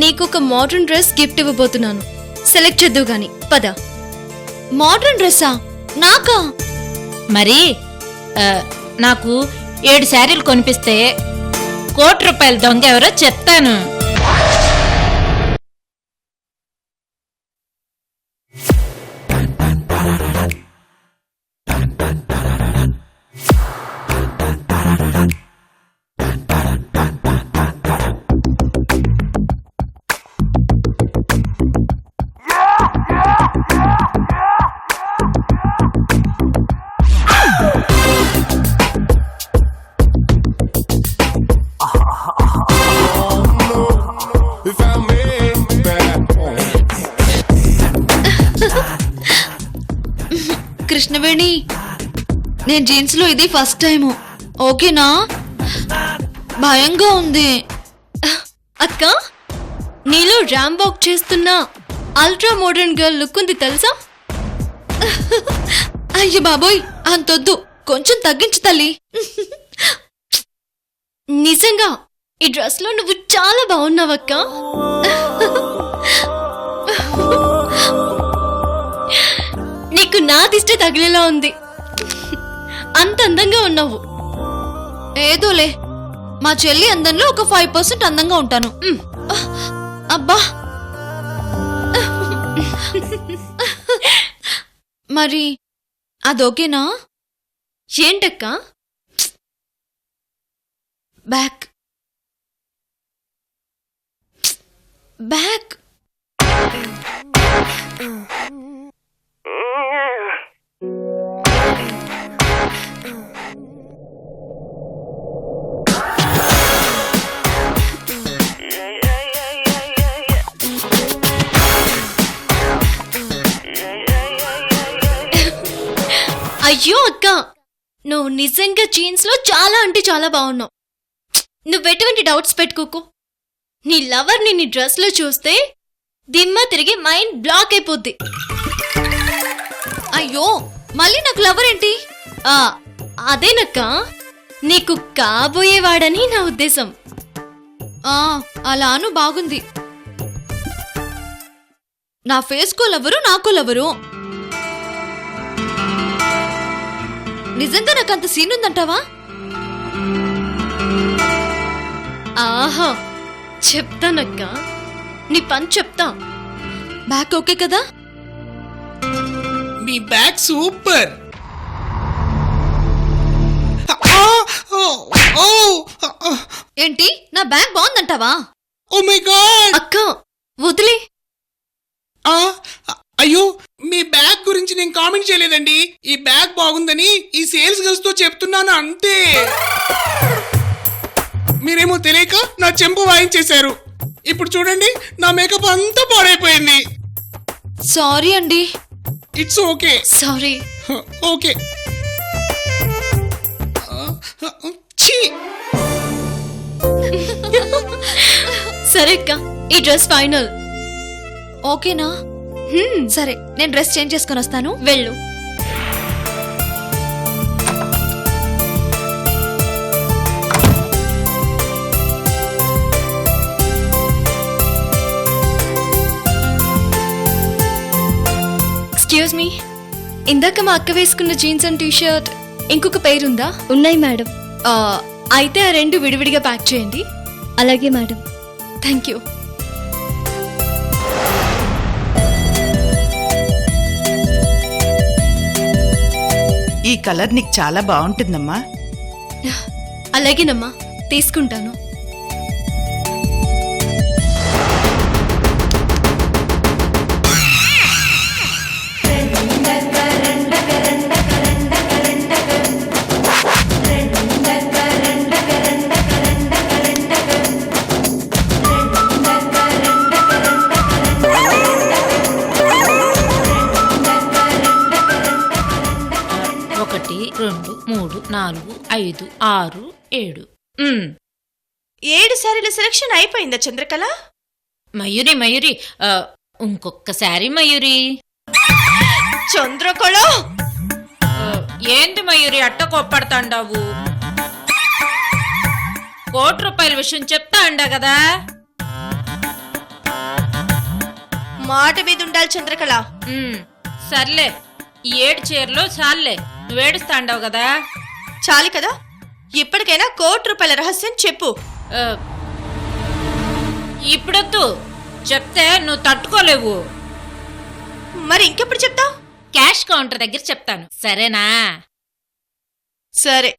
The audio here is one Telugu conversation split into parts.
నీకు ఒక మోడర్న్ డ్రెస్ గిఫ్ట్ ఇవ్వబోతున్నాను. సెలెక్ట్ చేద్దు గాని పద. మోడర్న్ డ్రెస్సా? నాకా? మరి నాకు 7 శారీలు కొనిపిస్తే ₹1,00,00,000 దొంగ ఎవరో చెప్తాను. కృష్ణవేణి, నేను జీన్స్ లో ఇది ఫస్ట్ టైము. ఓకేనా? భయంగా ఉంది. అక్క, నీలో ర్యాంప్ వాక్ చేస్తున్నా అల్ట్రా మోడర్న్ గర్ల్ లుక్ ఉంది తెలుసా? అయ్య బాబోయ్, అంతొద్దు, కొంచెం తగ్గించు తల్లి. నిజంగా ఈ డ్రెస్ లో నువ్వు చాలా బాగున్నావక్క. నీకు నా దిష్టి తగిలేలా ఉంది. అంత అందంగా ఉన్నావు. ఏదోలే, మా చెల్లి అందంలో ఒక 5% అందంగా ఉంటాను. అబ్బా, మరి అదోకేనా? ఏంటక్క? బ్యాక్ బ్యాక్ అయ్యో అక్క, నువ్వు నిజంగా జీన్స్ లో చాలా అంటే చాలా బాగున్నావు. నువ్వెటువంటి డౌట్స్ పెట్టుకోకు. నీ లవర్ ని నీ డ్రెస్ లో చూస్తే దిమ్మ తిరిగి మైండ్ బ్లాక్ అయిపోద్ది. అయ్యో, మళ్ళీ నాకు లవర్ ఏంటి? అదేనక్క, నీకు కాబోయేవాడని నా ఉద్దేశం. అలాను బాగుంది. నా ఫేస్ కో లవరు, నాకు లవరు. నిజంగా నాకంత సీన్ ఉందంటావా? ఆహా, చెప్తానక్క, నీ పని చెప్తా. బ్యాక్ ఓకే కదా? మీ బ్యాగ్ సూపర్. ఏంటి, నా బ్యాగ్ బాగుందంటావా? ఓ మై గాడ్ అక్క వదిలే. అయ్యో, మీ బ్యాగ్ గురించి నేను కామెంట్ చేయలేదండి. ఈ బ్యాగ్ బాగుందని ఈ సేల్స్ గర్ల్స్ తో చెప్తున్నాను అంతే. మీరేమో తెలియక నా చెంప వాయించేశారు. ఇప్పుడు చూడండి, నా మేకప్ అంతా పాడైపోయింది. సారీ అండి. It's okay. సారీ. ఓకే. సరే అక్క, ఈ డ్రెస్ ఫైనల్. ఓకేనా? సరే, నేను డ్రెస్ చేంజ్ చేసుకొని వస్తాను. వెళ్ళు. ఎక్స్క్యూజ్ మీ, ఇందాక మా అక్క వేసుకున్న జీన్స్ అండ్ టీషర్ట్ ఇంకొక పేరుందా? ఉన్నాయి మేడం. అయితే ఆ 2 విడివిడిగా ప్యాక్ చేయండి. అలాగే మేడం. Thank you. ఈ కలర్ నీకు చాలా బాగుంటుందమ్మా. అలాగేనమ్మా, తీసుకుంటాను. ఒకటి 2 3 4 5 6 7. 7 శారీల సెలక్షన్ అయిపోయిందా చంద్రకళ? మయూరి ఇంకొక్కసారి మయూరి. చంద్రకళ, ఏంది మయూరి అట్ట కోప్పడతాండావు? ₹1,00,00,000 విషయం చెప్తా అండా కదా. మాట మీద ఉండాలి చంద్రకళ. సర్లే, ఈ 7 చీరలు చాలే, నువ్వేడుస్తాండావు కదా. చాలు కదా, ఇప్పటికైనా ₹1,00,00,000 రహస్యం చెప్పు. ఆ, ఇప్పుడొద్దు, చెప్తే నువ్వు తట్టుకోలేవు. మరి ఇంకెప్పుడు చెప్తావు? క్యాష్ కౌంటర్ దగ్గర చెప్తాను, సరేనా? సరే.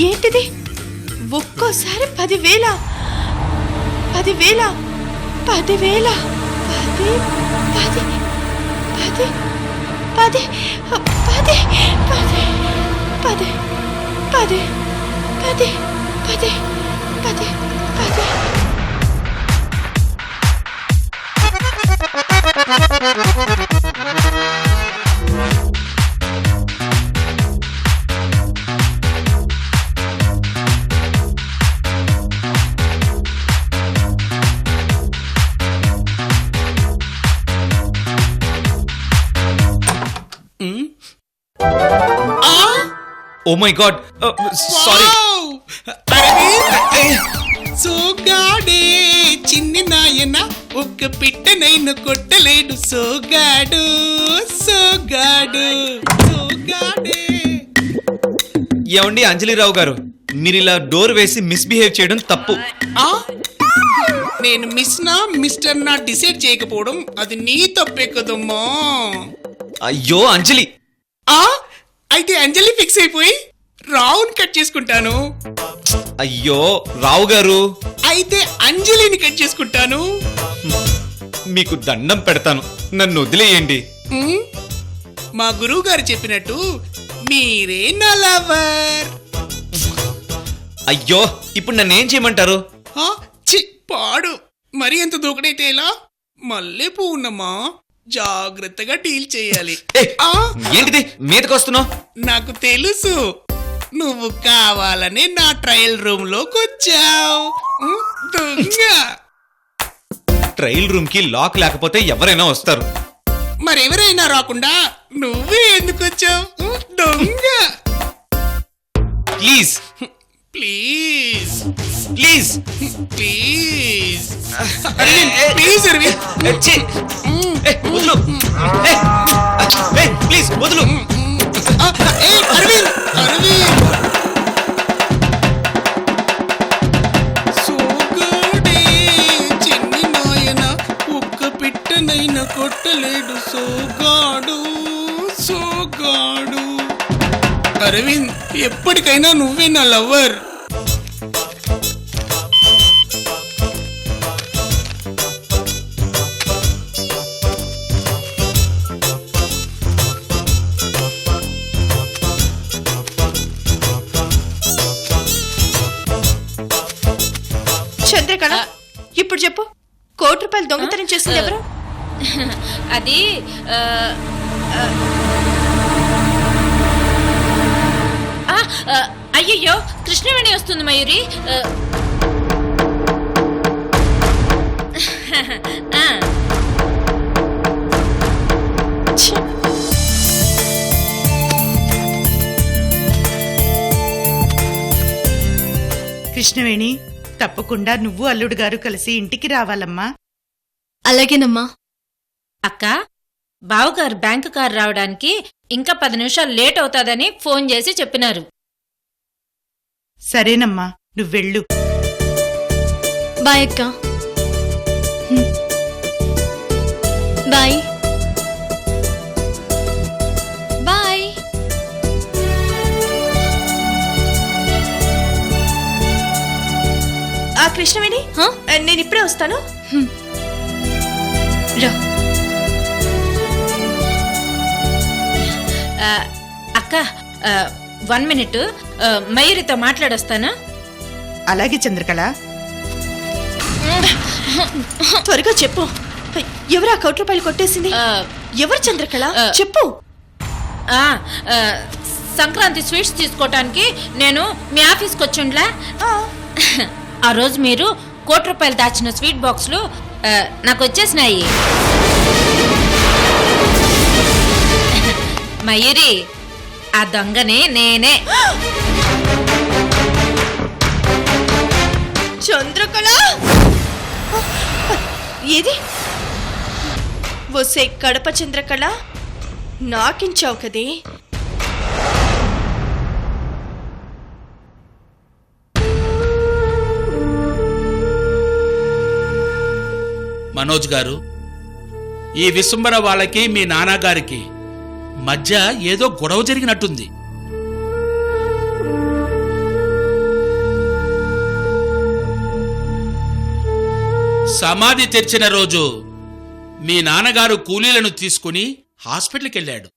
ఏంటిది? ఒక్కోసారి 10,000 10,000 10,000 10 10 10 10 10 10 10 10 10 10 10. Oh my God, sorry. Soggade Chinni Nayana, ఒక్క పిట్టనైనా కొట్టలేడు. సోగాడు సోగాడు సోగాడే. ఏమండి అంజలిరావు గారు, మీరు ఇలా డోర్ వేసి మిస్బిహేవ్ చేయడం తప్పు. నేను మిస్ నా మిస్టర్ నా డిసైడ్ చేయకపోవడం అది నీ తప్పే కదమ్మా. అయ్యో అంజలి. అయితే అంజలి ఫిక్స్ అయిపోయి రావుని కట్ చేసుకుంటాను. అయ్యో రావు గారు. అయితే అంజలిని కట్ చేసుకుంటాను. మీకు దండం పెడతాను, నన్ను వదిలేయండి. మా గురువు గారు చెప్పినట్టు మీరే నా లవర్. అయ్యో ఇప్పుడు నన్ను ఏం చేయమంటారు? పాడు మరి ఎంత దూకుడైతే ఎలా? మల్లె పువ్వునమ్మా, జాగ్రత్తగా డీల్ చేయాలి. ఏంటిది మీదకి వస్తున్నావు? నాకు తెలుసు, నువ్వు కావాలని నా ట్రయల్ రూమ్ లోకి వచ్చావు. దొంగ. ట్రయల్ రూమ్ కి లాక్ లేకపోతే ఎవరైనా వస్తారు. మరెవరైనా రాకుండా నువ్వే ఎందుకు వచ్చావు? దొంగ. Please please please please please Arvind. వదులు. ప్లీజ్ వదులు. అరవింద్ అరవింద్. సోగాడే చిన్ని నాయన, ఒక్క పిట్టనైనా కొట్టలేడు. సోగాడు సోగాడు. అరవింద్, ఎప్పటికైనా నువ్వే నా లవర్. చంద్రకళ, ఇప్పుడు చెప్పు, ₹1,00,00,000 దొంగతనం చేసింది ఎవరు? అది అయ్యయ్యో, కృష్ణవేణి వస్తుంది మయూరి. కృష్ణవేణి, తప్పకుండా నువ్వు అల్లుడు గారు కలిసి ఇంటికి రావాలమ్మా. అలాగేనమ్మా. అక్క, బావగారు బ్యాంకు కారు రావడానికి ఇంకా 10 నిమిషాలు లేట్ అవుతాదని ఫోన్ చేసి చెప్పినారు. సరేనమ్మా, నువ్వెళ్ళు. బాయ్ అక్క. Bye bye. కృష్ణవేణి, నేను ఇప్పుడే వస్తాను. రా. అక్క, 1 మినిట్, మయూరితో మాట్లాడొస్తాను. అలాగే చంద్రకళ. త్వరగా చెప్పు, ఎవరు ఆ ₹1,00,00,000 కొట్టేసింది? ఎవరు చంద్రకళ? చెప్పు. సంక్రాంతి స్వీట్స్ తీసుకోవటానికి నేను మీ ఆఫీస్కి వచ్చిండ్లా. ఆ రోజు మీరు ₹1,00,00,000 దాచిన స్వీట్ బాక్సులు నాకు వచ్చేసినాయి. మయూరి, ఆ దొంగని నేనే. చంద్రకళ ఏది వసే కడప చంద్రకళ నాకించావు కదే. మనోజ్ గారు, ఈ విశ్వంబర వాళ్ళకి మీ నాన్నగారికి మధ్య ఏదో గొడవ జరిగినట్టుంది. సమాధి తెరిచిన రోజు మీ నాన్నగారు కూలీలను తీసుకుని హాస్పిటల్కి వెళ్ళాడు.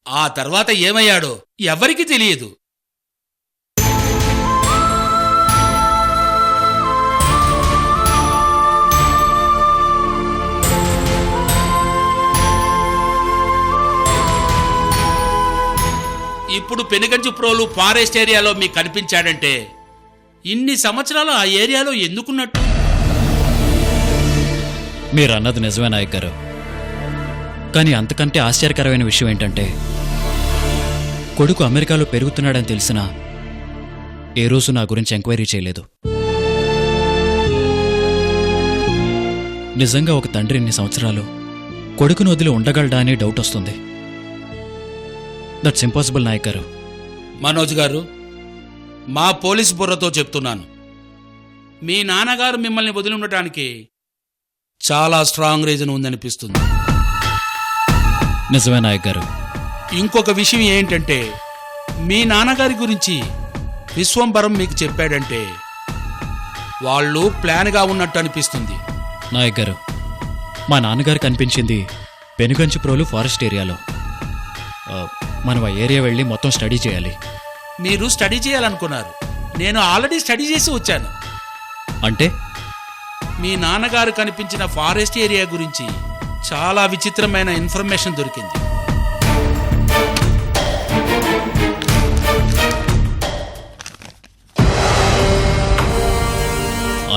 ఆ తర్వాత ఏమయ్యాడో ఎవరికీ తెలియదు. ఇప్పుడు పెనుగంచిప్రోలు ఫారెస్ట్ ఏరియాలో మీకు కనిపించాడంటే ఇన్ని సంవత్సరాలు ఆ ఏరియాలో ఎందుకున్నట్టు? మీరు అన్నది నిజమే నాయక్ గారు. కానీ అంతకంటే ఆశ్చర్యకరమైన విషయం ఏంటంటే, కొడుకు అమెరికాలో పెరుగుతున్నాడని తెలిసినా ఏ రోజు నా గురించి ఎంక్వైరీ చేయలేదు. నిజంగా ఒక తండ్రి ఇన్ని సంవత్సరాలు కొడుకును వదిలి ఉండగలడా అని డౌట్ వస్తుంది. దట్స్ ఇంపాసిబుల్ నాయక్ గారు. మనోజ్ గారు, మా పోలీస్ బుర్రతో చెప్తున్నాను, మీ నాన్నగారు మిమ్మల్ని వదిలి ఉండటానికి చాలా స్ట్రాంగ్ రీజన్ ఉందనిపిస్తుంది. నిజమే నాయక్ గారు. ఇంకొక విషయం ఏంటంటే, మీ నాన్నగారి గురించి విశ్వంబరం మీకు చెప్పాడంటే వాళ్ళు ప్లాన్గా ఉన్నట్టు అనిపిస్తుంది. నాయక్ గారు, మా నాన్నగారు కనిపించింది పెనుగంచిప్రోలు ఫారెస్ట్ ఏరియాలో. మనం ఆ ఏరియా వెళ్ళి మొత్తం స్టడీ చేయాలి. మీరు స్టడీ చేయాలనుకున్నారు, నేను ఆల్రెడీ స్టడీ చేసి వచ్చాను. అంటే మీ నాన్నగారు కనిపించిన ఫారెస్ట్ ఏరియా గురించి చాలా విచిత్రమైన ఇన్ఫర్మేషన్ దొరికింది.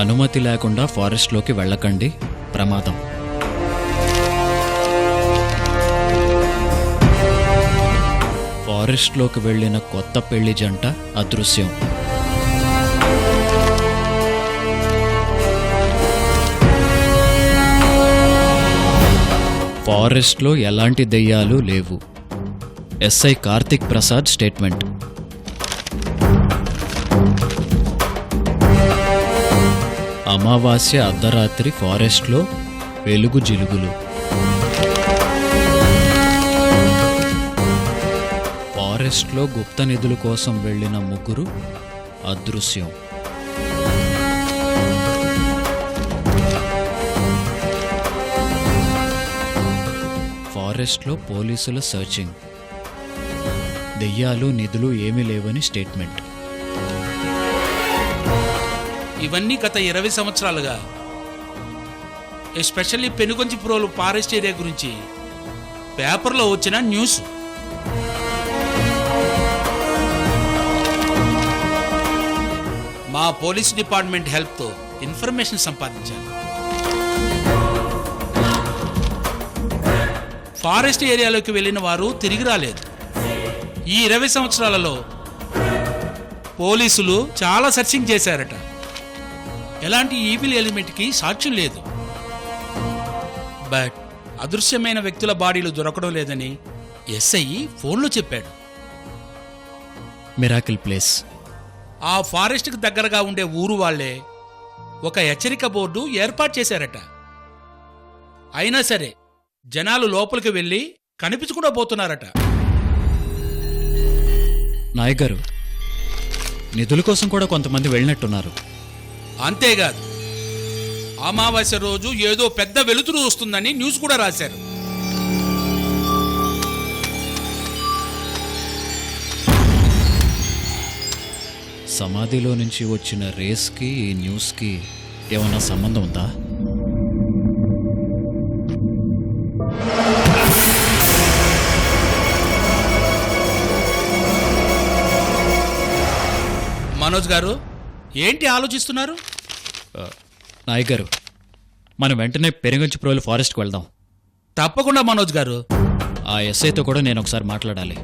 అనుమతి లేకుండా ఫారెస్ట్లోకి వెళ్ళకండి, ప్రమాదం. ఫారెస్ట్లోకి వెళ్ళిన కొత్త పెళ్లి జంట అదృశ్యం. ఫారెస్ట్లో ఎలాంటి దెయ్యాలు లేవు. SI Karthik Prasad statement. అమావాస్య అర్ధరాత్రి ఫారెస్ట్లో వెలుగు జిలుగులు. ఫారెస్ట్లో గుప్త నిధుల కోసం వెళ్ళిన ముగ్గురు అదృశ్యం. ఫారెస్ట్లో పోలీసుల సర్చింగ్. దెయ్యాలు నిధులు ఏమీ లేవని స్టేట్మెంట్. ఇవన్నీ గత 20 సంవత్సరాలుగా, ఎస్పెషల్లీ పెనుగంచిప్రోలు ఫారెస్ట్ ఏరియా గురించి పేపర్లో వచ్చిన న్యూస్. మా పోలీస్ డిపార్ట్మెంట్ హెల్ప్తో ఇన్ఫర్మేషన్ సంపాదించాను. ఫారెస్ట్ ఏరియాలోకి వెళ్ళిన వారు తిరిగి రాలేదు. ఈ 20 సంవత్సరాలలో పోలీసులు చాలా సెర్చింగ్ చేశారట. ఎలాంటి ఈవిల్ ఎలిమెంట్కి సాక్ష్యం లేదు. బట్ అదృశ్యమైన వ్యక్తుల బాడీలు దొరకడం లేదని ఎస్ఐ ఫోన్లో చెప్పాడు. Miracle place. ఆ ఫారెస్ట్కి దగ్గరగా ఉండే ఊరు వాళ్లే ఒక హెచ్చరిక బోర్డు ఏర్పాటు చేశారట. అయినా సరే జనాలు లోపలికి వెళ్ళి కనిపించకుండా పోతున్నారట. నాయక్ గారు, నిధుల కోసం కూడా కొంతమంది వెళ్ళినట్టున్నారు. అంతేకాదు, అమావాస్య రోజు ఏదో పెద్ద వెలుతురు వస్తుందని న్యూస్ కూడా రాశారు. సమాధిలో నుంచి వచ్చిన రేస్కి ఈ న్యూస్కి ఏమన్నా సంబంధం ఉందా? మనోజ్ గారు, ఏంటి ఆలోచిస్తున్నారు? నాయక్ గారు, మనం వెంటనే పెరుగంచి ప్రోలు ఫారెస్ట్కి వెళ్దాం. తప్పకుండా మనోజ్ గారు. ఆ ఎస్ఐతో కూడా నేను ఒకసారి మాట్లాడాలి.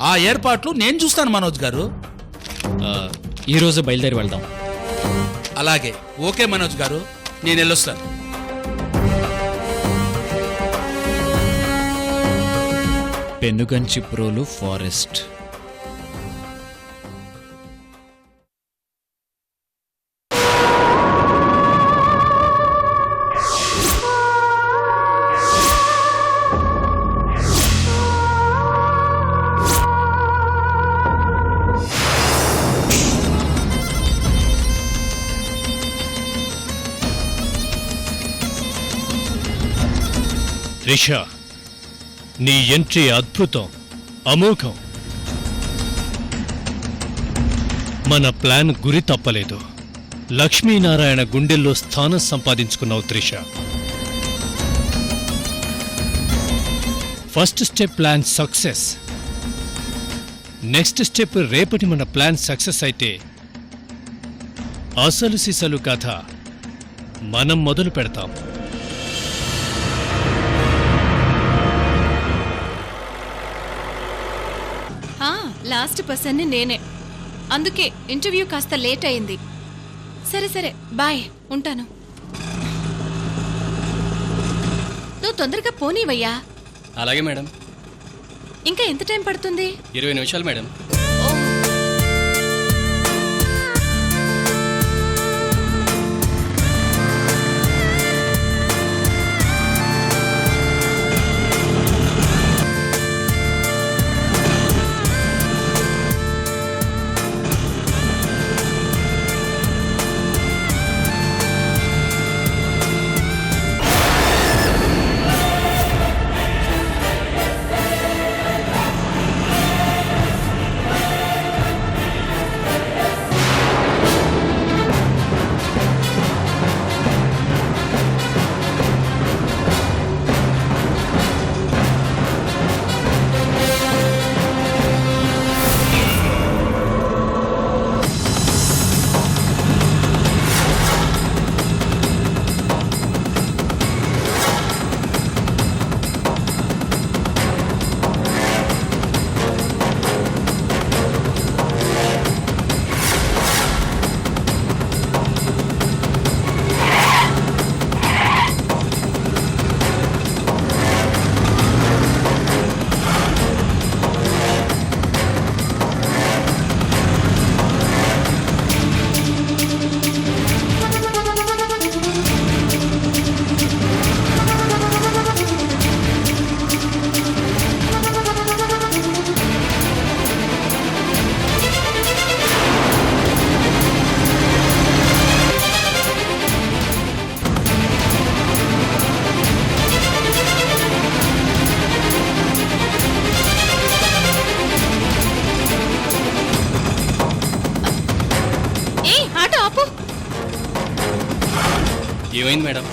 ఆ ఏర్పాట్లు నేను చూస్తాను మనోజ్ గారు. ఈ రోజు బయలుదేరి వెళ్దాం. అలాగే, ఓకే మనోజ్ గారు, నేను వెళ్ళొస్తాను. పెనుగంచి ప్రోలు ఫారెస్ట్. త్రిష, నీ ఎంట్రీ అద్భుతం, అమోఘం. మన ప్లాన్ గురి తప్పలేదు. లక్ష్మీనారాయణ గుండెల్లో స్థానం సంపాదించుకున్నావు Trisha. First step plan success. Next step రేపటి మన ప్లాన్ సక్సెస్ అయితే అసలు సిసలు కథ మనం మొదలు పెడతాం. లాస్ట్ పర్సన్ నేనే, అందుకే ఇంటర్వ్యూ కాస్త లేట్ అయింది. సరే సరే, బాయ్, ఉంటాను. నువ్వు తొందరగా పోనీవయ్యా. అలాగే మేడం. ఇంకా ఎంత టైం పడుతుంది? 20 నిమిషాలు మేడం. ఏమైంది మేడం?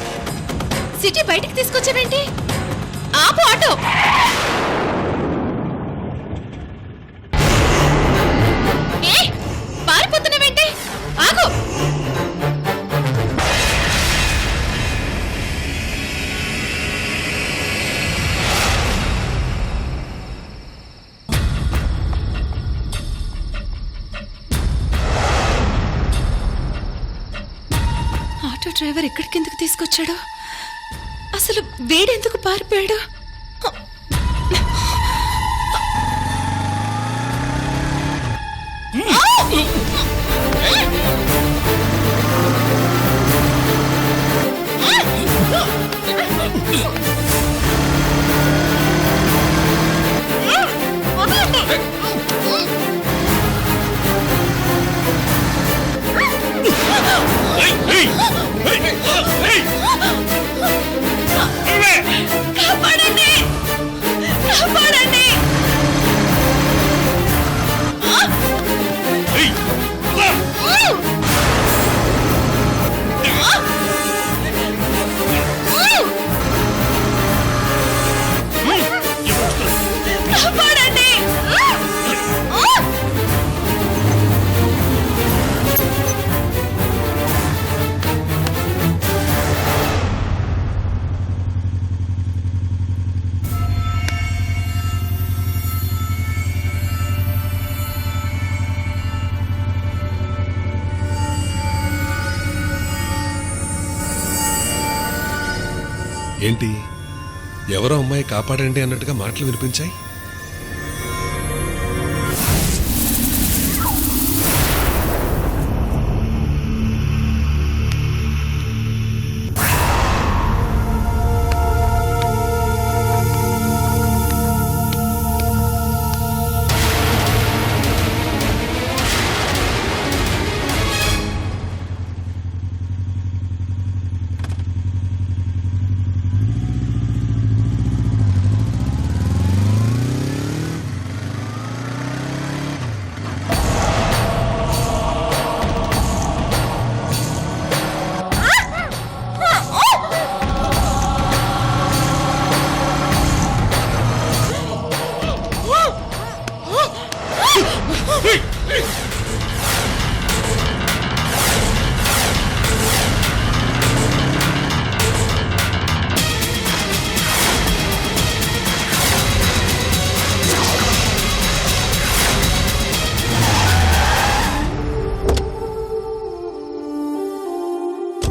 సిటీ బయటికి తీసుకొచ్చావేంటి? ఆపు ఆటో. పారిపోతున్నావేంటి? ఆగు. ఆటో డ్రైవర్ ఎక్కడికి ఎందుకు తీసుకొచ్చాడు? అసలు వేడెందుకు పారిపోయాడు? కాపాడండి! కాపాడండి! కాపాడండి! ఏంటి ఎవరో అమ్మాయి కాపాడండి అన్నట్టుగా మాటలు వినిపించాయి.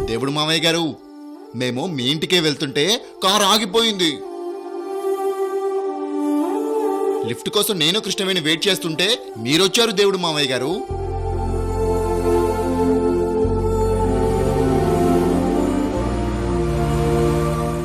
దేవుడు మామయ్య గారు, మేము మీ ఇంటికే వెళ్తుంటే కారు ఆగిపోయింది. లిఫ్ట్ కోసం నేను కృష్ణవేణి వెయిట్ చేస్తుంటే మీరొచ్చారు దేవుడు మామయ్య గారు.